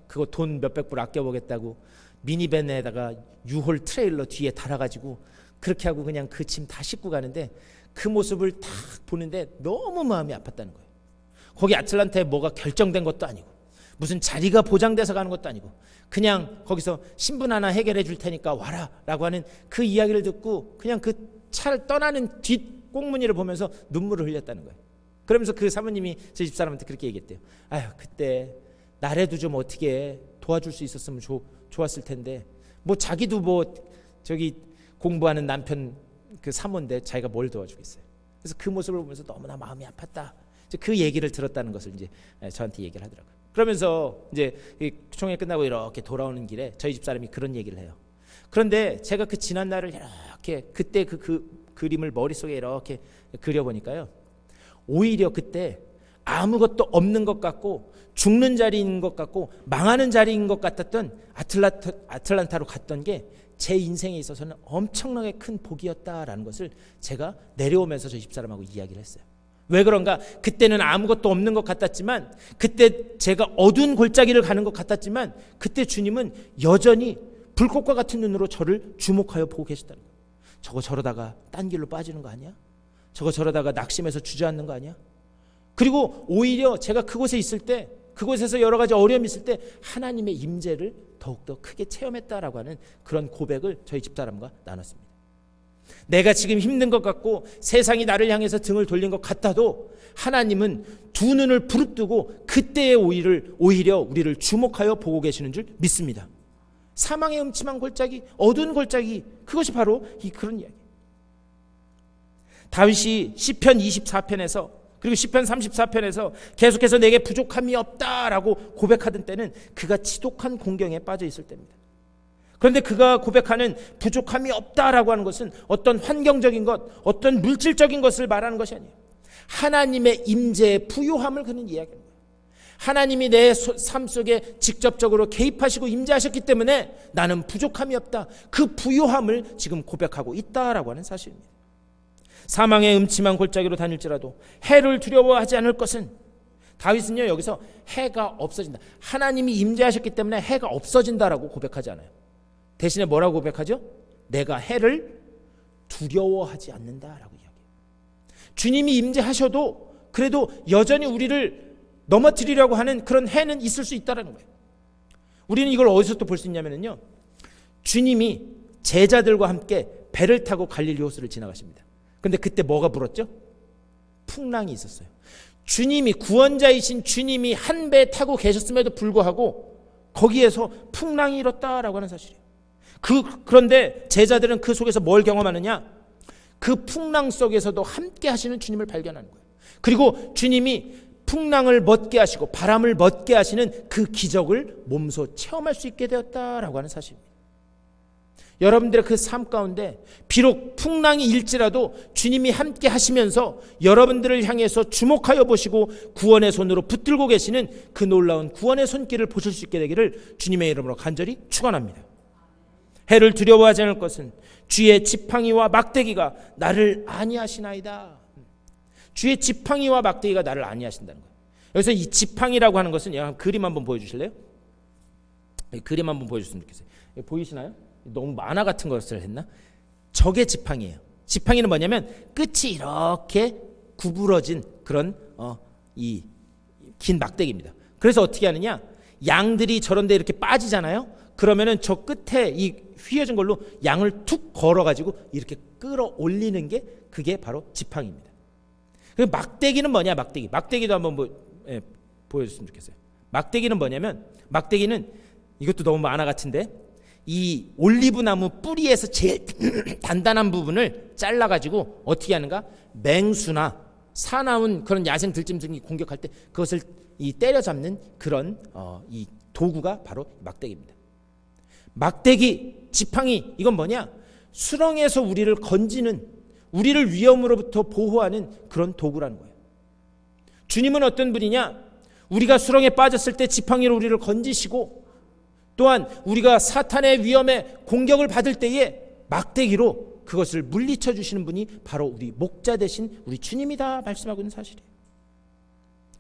그거 돈 몇백 불 아껴보겠다고 미니밴에다가 유홀 트레일러 뒤에 달아가지고 그렇게 하고 그냥 그 짐 다 싣고 가는데, 그 모습을 딱 보는데 너무 마음이 아팠다는 거예요. 거기 아틀란타에 뭐가 결정된 것도 아니고 무슨 자리가 보장돼서 가는 것도 아니고 그냥 거기서 신분 하나 해결해 줄 테니까 와라 라고 하는 그 이야기를 듣고 그냥 그 차를 떠나는 뒷 꽁무니를 보면서 눈물을 흘렸다는 거예요. 그러면서 그 사모님이 제 집사람한테 그렇게 얘기했대요. 아유, 그때 나라도 좀 어떻게 도와줄 수 있었으면 좋았을 텐데, 뭐 자기도 뭐 저기 공부하는 남편 그 사모인데 자기가 뭘 도와주겠어요. 그래서 그 모습을 보면서 너무나 마음이 아팠다. 그 얘기를 들었다는 것을 이제 저한테 얘기를 하더라고요. 그러면서 이제 총회 끝나고 이렇게 돌아오는 길에 저희 집사람이 그런 얘기를 해요. 그런데 제가 그 지난 날을 이렇게 그때 그 그림을 머릿속에 이렇게 그려보니까요, 오히려 그때 아무것도 없는 것 같고 죽는 자리인 것 같고 망하는 자리인 것 같았던 아틀란타로 갔던 게 제 인생에 있어서는 엄청나게 큰 복이었다라는 것을 제가 내려오면서 저희 집사람하고 이야기를 했어요. 왜 그런가? 그때는 아무것도 없는 것 같았지만, 그때 제가 어두운 골짜기를 가는 것 같았지만, 그때 주님은 여전히 불꽃과 같은 눈으로 저를 주목하여 보고 계셨다는 거예요. 저거 저러다가 딴 길로 빠지는 거 아니야? 저거 저러다가 낙심해서 주저앉는 거 아니야? 그리고 오히려 제가 그곳에 있을 때, 그곳에서 여러 가지 어려움이 있을 때 하나님의 임재를 더욱더 크게 체험했다라고 하는 그런 고백을 저희 집사람과 나눴습니다. 내가 지금 힘든 것 같고 세상이 나를 향해서 등을 돌린 것 같아도 하나님은 두 눈을 부릅뜨고 그때의 오히려 우리를 주목하여 보고 계시는 줄 믿습니다. 사망의 음침한 골짜기, 어두운 골짜기, 그것이 바로 그런 이야기. 다윗이 시편 24편에서 그리고 시편 34편에서 계속해서 내게 부족함이 없다라고 고백하던 때는 그가 지독한 공경에 빠져 있을 때입니다. 그런데 그가 고백하는 부족함이 없다라고 하는 것은 어떤 환경적인 것, 어떤 물질적인 것을 말하는 것이 아니에요. 하나님의 임재의 부요함을 그는 이야기하는 거예요. 하나님이 내 삶 속에 직접적으로 개입하시고 임재하셨기 때문에 나는 부족함이 없다. 그 부요함을 지금 고백하고 있다라고 하는 사실입니다. 사망의 음침한 골짜기로 다닐지라도 해를 두려워하지 않을 것은, 다윗은요 여기서 해가 없어진다, 하나님이 임재하셨기 때문에 해가 없어진다라고 고백하지 않아요. 대신에 뭐라고 고백하죠? 내가 해를 두려워하지 않는다라고 이야기해요. 주님이 임재하셔도 그래도 여전히 우리를 넘어뜨리려고 하는 그런 해는 있을 수 있다는 거예요. 우리는 이걸 어디서 또 볼 수 있냐면요, 주님이 제자들과 함께 배를 타고 갈릴리 호수를 지나가십니다. 근데 그때 뭐가 불었죠? 풍랑이 있었어요. 주님이, 구원자이신 주님이 한 배 타고 계셨음에도 불구하고 거기에서 풍랑이 일었다라고 하는 사실이에요. 그런데 제자들은 그 속에서 뭘 경험하느냐? 그 풍랑 속에서도 함께 하시는 주님을 발견하는 거예요. 그리고 주님이 풍랑을 멎게 하시고 바람을 멎게 하시는 그 기적을 몸소 체험할 수 있게 되었다라고 하는 사실입니다. 여러분들의 그 삶 가운데 비록 풍랑이 일지라도 주님이 함께 하시면서 여러분들을 향해서 주목하여 보시고 구원의 손으로 붙들고 계시는 그 놀라운 구원의 손길을 보실 수 있게 되기를 주님의 이름으로 간절히 축원합니다. 해를 두려워하지 않을 것은 주의 지팡이와 막대기가 나를 안위하시나이다. 주의 지팡이와 막대기가 나를 안위하신다는 거예요. 여기서 이 지팡이라고 하는 것은 그림 한번 보여주실래요? 그림 한번 보여줬으면 좋겠어요. 보이시나요? 너무 만화 같은 것을 했나? 저게 지팡이에요. 지팡이는 뭐냐면 끝이 이렇게 구부러진 그런 이 긴 막대기입니다. 그래서 어떻게 하느냐? 양들이 저런데 이렇게 빠지잖아요. 그러면은 저 끝에 이 휘어진 걸로 양을 툭 걸어가지고 이렇게 끌어올리는 게 그게 바로 지팡이입니다. 그리고 막대기는 뭐냐? 막대기도 한번 보여줬으면 좋겠어요. 막대기는 뭐냐면 막대기는 이것도 너무 만화 같은데 이 올리브나무 뿌리에서 제일 단단한 부분을 잘라가지고 어떻게 하는가? 맹수나 사나운 그런 야생 들짐승이 공격할 때 그것을 때려잡는 그런 이 도구가 바로 막대기입니다. 막대기, 지팡이 이건 뭐냐? 수렁에서 우리를 건지는, 우리를 위험으로부터 보호하는 그런 도구라는 거예요. 주님은 어떤 분이냐? 우리가 수렁에 빠졌을 때 지팡이로 우리를 건지시고 또한 우리가 사탄의 위험에 공격을 받을 때에 막대기로 그것을 물리쳐 주시는 분이 바로 우리 목자 되신 우리 주님이다 말씀하고 있는 사실이에요.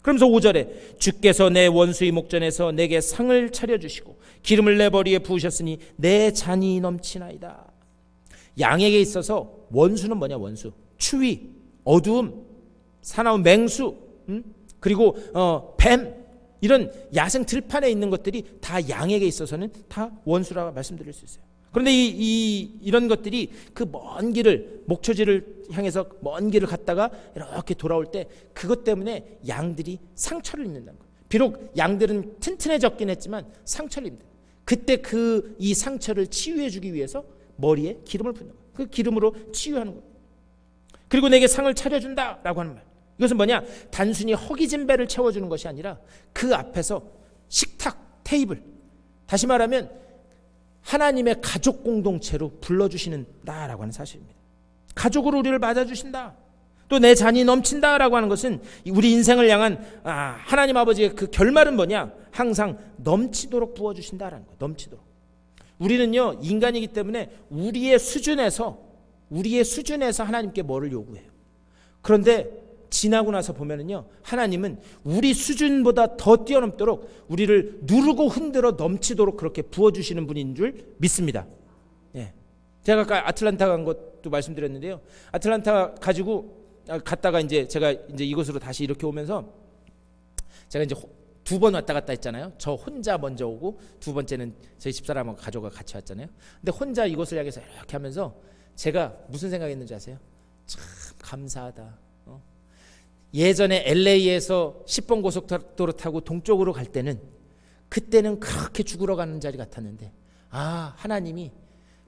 그러면서 5절에 주께서 내 원수의 목전에서 내게 상을 차려주시고 기름을 내 머리에 부으셨으니 내 잔이 넘치나이다. 양에게 있어서 원수는 뭐냐? 원수, 추위, 어두움, 사나운 맹수, 그리고 뱀, 이런 야생 들판에 있는 것들이 다 양에게 있어서는 다 원수라고 말씀드릴 수 있어요. 그런데 이런 것들이 그 먼 길을, 목초지를 향해서 먼 길을 갔다가 이렇게 돌아올 때 그것 때문에 양들이 상처를 입는다는 거예요. 비록 양들은 튼튼해졌긴 했지만 상처를 입는다. 그때 이 상처를 치유해 주기 위해서 머리에 기름을 붓는 거예요. 그 기름으로 치유하는 거예요. 그리고 내게 상을 차려준다라고 하는 말. 이것은 뭐냐? 단순히 허기진 배를 채워주는 것이 아니라 그 앞에서 식탁, 테이블, 다시 말하면 하나님의 가족 공동체로 불러주시는다라고 하는 사실입니다. 가족으로 우리를 맞아주신다. 또 내 잔이 넘친다라고 하는 것은 우리 인생을 향한 하나님 아버지의 그 결말은 뭐냐? 항상 넘치도록 부어주신다라는 거예요. 넘치도록. 우리는요 인간이기 때문에 우리의 수준에서 하나님께 뭐를 요구해요. 그런데 지나고 나서 보면은요 하나님은 우리 수준보다 더 뛰어넘도록 우리를 누르고 흔들어 넘치도록 그렇게 부어주시는 분인 줄 믿습니다. 예. 제가 아까 아틀란타 간 것도 말씀드렸는데요. 아틀란타 갔다가 제가 이곳으로 다시 이렇게 오면서 제가 2번 왔다 갔다 했잖아요. 저 혼자 먼저 오고 두 번째는 저희 집사람하고 가족과 같이 왔잖아요. 근데 혼자 이곳을 향해서 이렇게 하면서 제가 무슨 생각했는지 아세요? 참 감사하다. 예전에 LA에서 10번 고속도로 타고 동쪽으로 갈 때는 그때는 그렇게 죽으러 가는 자리 같았는데 하나님이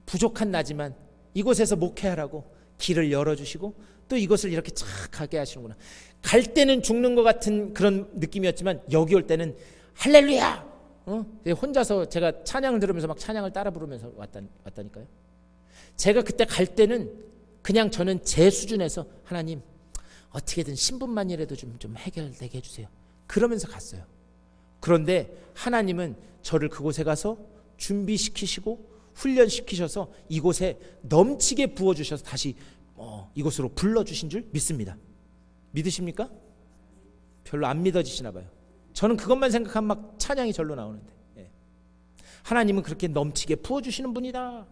부족한 나지만 이곳에서 목회하라고 길을 열어주시고 또 이것을 이렇게 착하게 하시는구나. 갈 때는 죽는 것 같은 그런 느낌이었지만 여기 올 때는 할렐루야! 혼자서 제가 찬양을 들으면서 막 찬양을 따라 부르면서 왔다니까요. 제가 그때 갈 때는 그냥 저는 제 수준에서 하나님 어떻게든 신분만이라도 좀 해결되게 해주세요. 그러면서 갔어요. 그런데 하나님은 저를 그곳에 가서 준비시키시고 훈련시키셔서 이곳에 넘치게 부어주셔서 다시 이곳으로 불러주신 줄 믿습니다. 믿으십니까? 별로 안 믿어지시나 봐요. 저는 그것만 생각하면 막 찬양이 절로 나오는데 하나님은 그렇게 넘치게 부어주시는 분이다.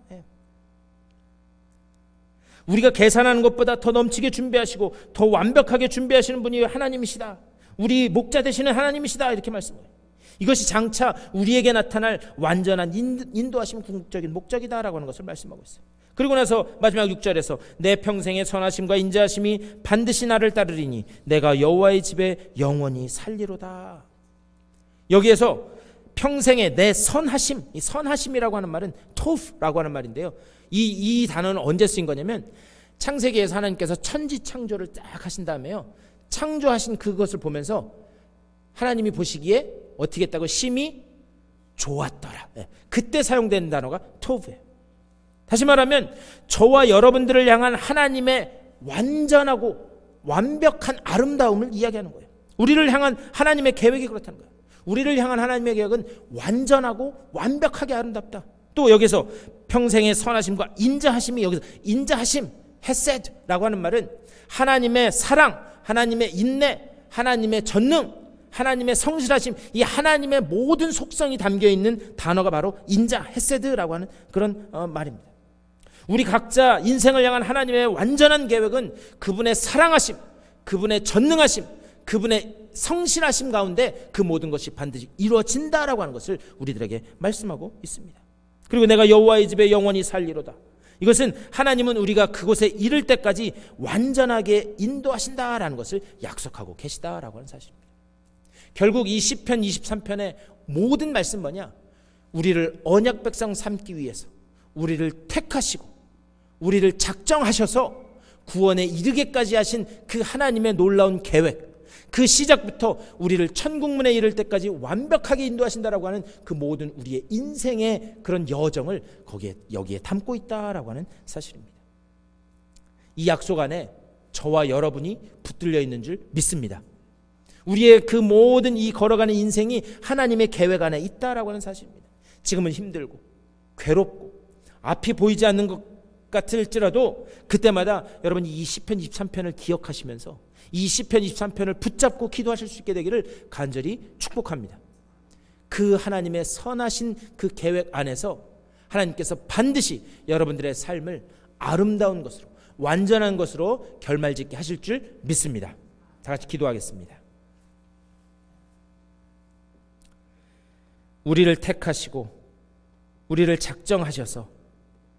우리가 계산하는 것보다 더 넘치게 준비하시고 더 완벽하게 준비하시는 분이 하나님이시다. 우리 목자 되시는 하나님이시다. 이렇게 말씀해요. 이것이 장차 우리에게 나타날 완전한 인도하심 궁극적인 목적이다라고 하는 것을 말씀하고 있어요. 그리고 나서 마지막 6절에서 내 평생의 선하심과 인자하심이 반드시 나를 따르리니 내가 여호와의 집에 영원히 살리로다. 여기에서 평생의 내 선하심, 이 선하심이라고 하는 말은 토프라고 하는 말인데요. 이 단어는 언제 쓰인 거냐면 창세기에서 하나님께서 천지 창조를 딱 하신 다음에요. 창조하신 그것을 보면서 하나님이 보시기에 어떻게 했다고? 심히 좋았더라. 그때 사용된 단어가 토브예요. 다시 말하면 저와 여러분들을 향한 하나님의 완전하고 완벽한 아름다움을 이야기하는 거예요. 우리를 향한 하나님의 계획이 그렇다는 거예요. 우리를 향한 하나님의 계획은 완전하고 완벽하게 아름답다. 또 여기서 평생의 선하심과 인자하심이, 여기서 인자하심, 헤세드라고 하는 말은 하나님의 사랑, 하나님의 인내, 하나님의 전능, 하나님의 성실하심, 이 하나님의 모든 속성이 담겨있는 단어가 바로 인자, 헤세드라고 하는 그런 말입니다. 우리 각자 인생을 향한 하나님의 완전한 계획은 그분의 사랑하심, 그분의 전능하심, 그분의 성실하심 가운데 그 모든 것이 반드시 이루어진다라고 하는 것을 우리들에게 말씀하고 있습니다. 그리고 내가 여호와의 집에 영원히 살리로다. 이것은 하나님은 우리가 그곳에 이를 때까지 완전하게 인도하신다라는 것을 약속하고 계시다라고 하는 사실입니다. 결국 이 시편 23편의 모든 말씀 뭐냐? 우리를 언약 백성 삼기 위해서 우리를 택하시고 우리를 작정하셔서 구원에 이르게까지 하신 그 하나님의 놀라운 계획, 그 시작부터 우리를 천국문에 이를 때까지 완벽하게 인도하신다라고 하는 그 모든 우리의 인생의 그런 여정을 여기에 담고 있다라고 하는 사실입니다. 이 약속 안에 저와 여러분이 붙들려 있는 줄 믿습니다. 우리의 그 모든 이 걸어가는 인생이 하나님의 계획 안에 있다라고 하는 사실입니다. 지금은 힘들고 괴롭고 앞이 보이지 않는 것 같을지라도 그때마다 여러분이 이 시편 23편을 기억하시면서 이 시편 23편을 붙잡고 기도하실 수 있게 되기를 간절히 축복합니다. 그 하나님의 선하신 그 계획 안에서 하나님께서 반드시 여러분들의 삶을 아름다운 것으로, 완전한 것으로 결말짓게 하실 줄 믿습니다. 다 같이 기도하겠습니다. 우리를 택하시고 우리를 작정하셔서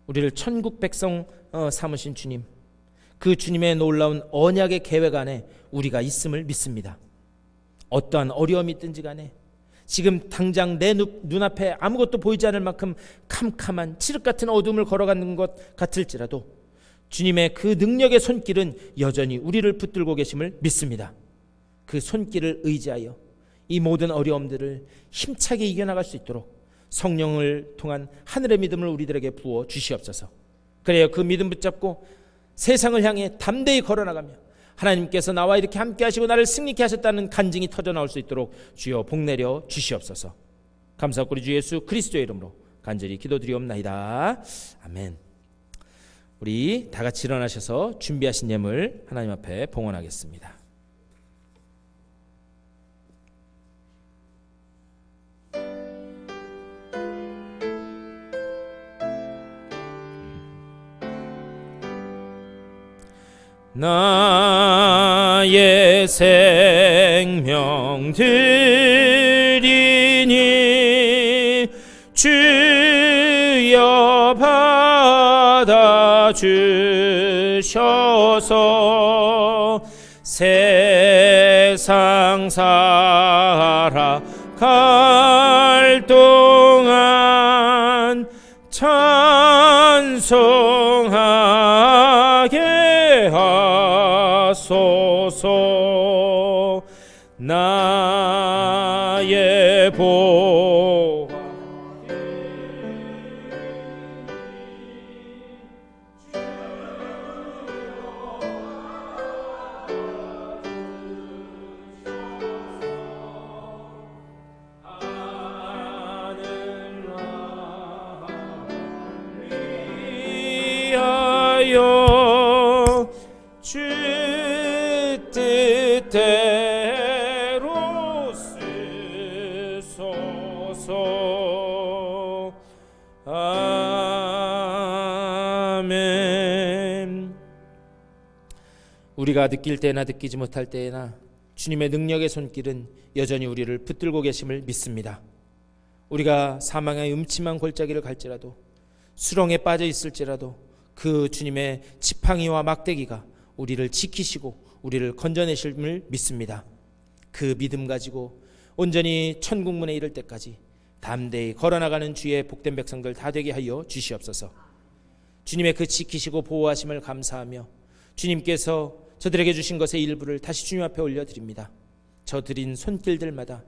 우리를 천국 백성 삼으신 주님, 그 주님의 놀라운 언약의 계획 안에 우리가 있음을 믿습니다. 어떠한 어려움이 있든지 간에 지금 당장 내 눈앞에 아무것도 보이지 않을 만큼 캄캄한 칠흑 같은 어둠을 걸어가는 것 같을지라도 주님의 그 능력의 손길은 여전히 우리를 붙들고 계심을 믿습니다. 그 손길을 의지하여 이 모든 어려움들을 힘차게 이겨나갈 수 있도록 성령을 통한 하늘의 믿음을 우리들에게 부어 주시옵소서. 그래야 그 믿음 붙잡고 세상을 향해 담대히 걸어나가며 하나님께서 나와 이렇게 함께 하시고 나를 승리케 하셨다는 간증이 터져나올 수 있도록 주여 복내려 주시옵소서. 감사하고 우리 주 예수 그리스도의 이름으로 간절히 기도드리옵나이다. 아멘. 우리 다 같이 일어나셔서 준비하신 예물 하나님 앞에 봉헌하겠습니다. 나의 생명 드리니 주여 받아 주셔서 세상 살아갈 동안 찬송하게 하소서. 나의 보화 위하여 주 뜻대로 쓰소서. 아멘. 우리가 느낄 때나 느끼지 못할 때나 주님의 능력의 손길은 여전히 우리를 붙들고 계심을 믿습니다. 우리가 사망의 음침한 골짜기를 갈지라도 수렁에 빠져 있을지라도 그 주님의 지팡이와 막대기가 우리를 지키시고 우리를 건져내심을 믿습니다. 그 믿음 가지고 온전히 천국문에 이를 때까지 담대히 걸어나가는 주의 복된 백성들 다 되게 하여 주시옵소서. 주님의 그 지키시고 보호하심을 감사하며 주님께서 저들에게 주신 것의 일부를 다시 주님 앞에 올려드립니다. 저 드린 손길들마다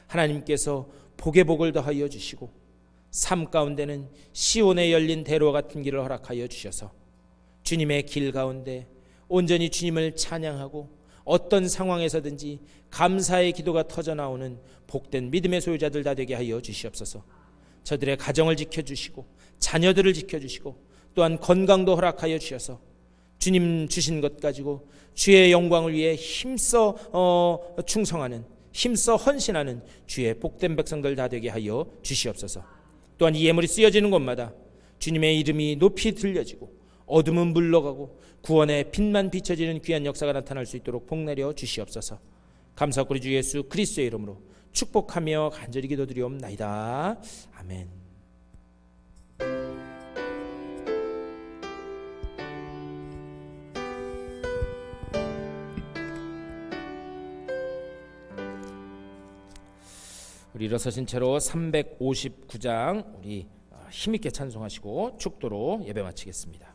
하나님께서 복의 복을 더하여 주시고 삶 가운데는 시온에 열린 대로와 같은 길을 허락하여 주셔서 주님의 길 가운데 온전히 주님을 찬양하고 어떤 상황에서든지 감사의 기도가 터져나오는 복된 믿음의 소유자들 다 되게 하여 주시옵소서. 저들의 가정을 지켜주시고 자녀들을 지켜주시고 또한 건강도 허락하여 주셔서 주님 주신 것 가지고 주의 영광을 위해 힘써 충성하는, 힘써 헌신하는 주의 복된 백성들 다 되게 하여 주시옵소서. 또한 이 예물이 쓰여지는 곳마다 주님의 이름이 높이 들려지고 어둠은 물러가고 구원의 빛만 비춰지는 귀한 역사가 나타날 수 있도록 복내려 주시옵소서. 감사하고 우리 주 예수 그리스도의 이름으로 축복하며 간절히 기도드리옵나이다. 아멘. 우리 일어서신 채로 359장 우리 힘있게 찬송하시고 축도로 예배 마치겠습니다.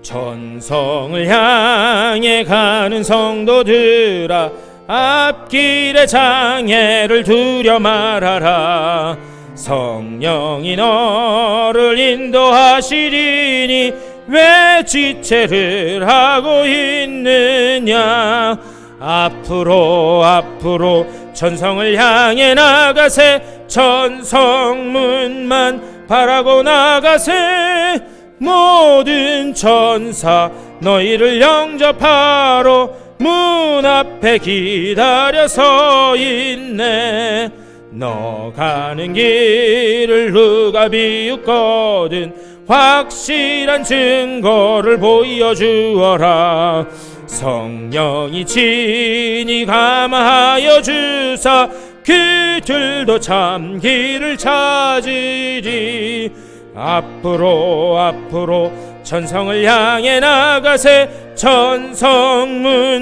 천성을 향해 가는 성도들아, 앞길의 장애를 두려 말아라. 성령이 너를 인도하시리니 왜 지체를 하고 있느냐. 앞으로 앞으로 천성을 향해 나가세. 천성문만 바라고 나가세. 모든 천사 너희를 영접하러 문 앞에 기다려 서 있네. 너 가는 길을 누가 비웃거든 확실한 증거를 보여주어라. 성령이 친히 감화하여 주사 그들도 참 길을 찾으리. 앞으로 앞으로 천성을 향해 나가세. 천성문만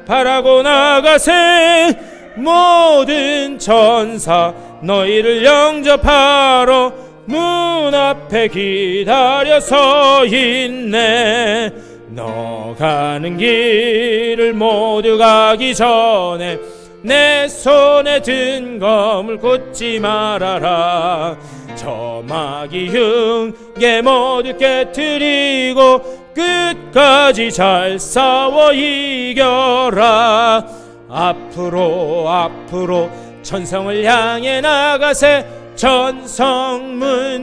바라고 나가세. 모든 천사 너희를 영접하러 문 앞에 기다려 서 있네. 너 가는 길을 모두 가기 전에 내 손에 든 검을 꽂지 말아라. 저 마귀 흉계 모두 깨트리고 끝까지 잘 싸워 이겨라. 앞으로 앞으로 천성을 향해 나가세. 천성문만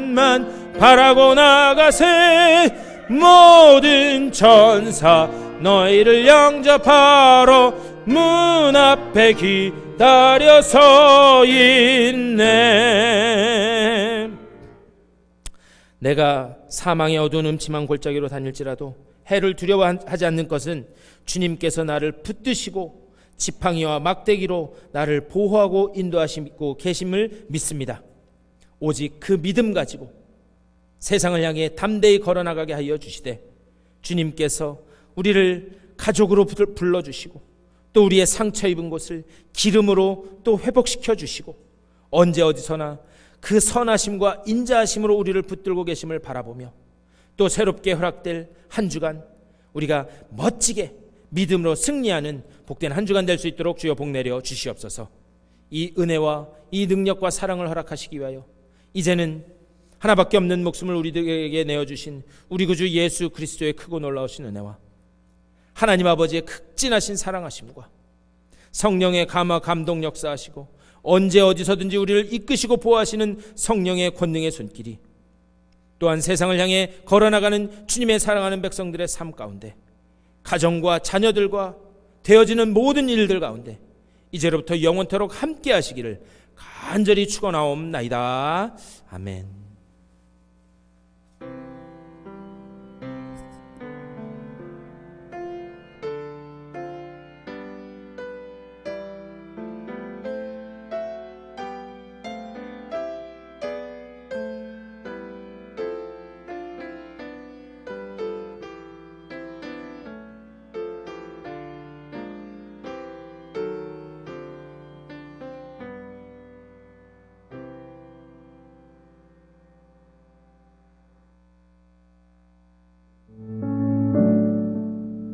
바라고 나가세. 모든 천사 너희를 영접하러 문 앞에 기다려 서 있네. 내가 사망의 어두운 음침한 골짜기로 다닐지라도 해를 두려워하지 않는 것은 주님께서 나를 붙드시고 지팡이와 막대기로 나를 보호하고 인도하시고 계심을 믿습니다. 오직 그 믿음 가지고 세상을 향해 담대히 걸어나가게 하여 주시되, 주님께서 우리를 가족으로 불러주시고 또 우리의 상처 입은 곳을 기름으로 또 회복시켜 주시고 언제 어디서나 그 선하심과 인자하심으로 우리를 붙들고 계심을 바라보며 또 새롭게 허락될 한 주간 우리가 멋지게 믿음으로 승리하는 복된 한 주간 될 수 있도록 주여 복내려 주시옵소서. 이 은혜와 이 능력과 사랑을 허락하시기 위하여 이제는 하나밖에 없는 목숨을 우리들에게 내어주신 우리 구주 예수 그리스도의 크고 놀라우신 은혜와 하나님 아버지의 극진하신 사랑하심과 성령의 감화 감동 역사하시고 언제 어디서든지 우리를 이끄시고 보호하시는 성령의 권능의 손길이 또한 세상을 향해 걸어나가는 주님의 사랑하는 백성들의 삶 가운데 가정과 자녀들과 되어지는 모든 일들 가운데 이제로부터 영원토록 함께 하시기를 간절히 축원하옵나이다. 아멘.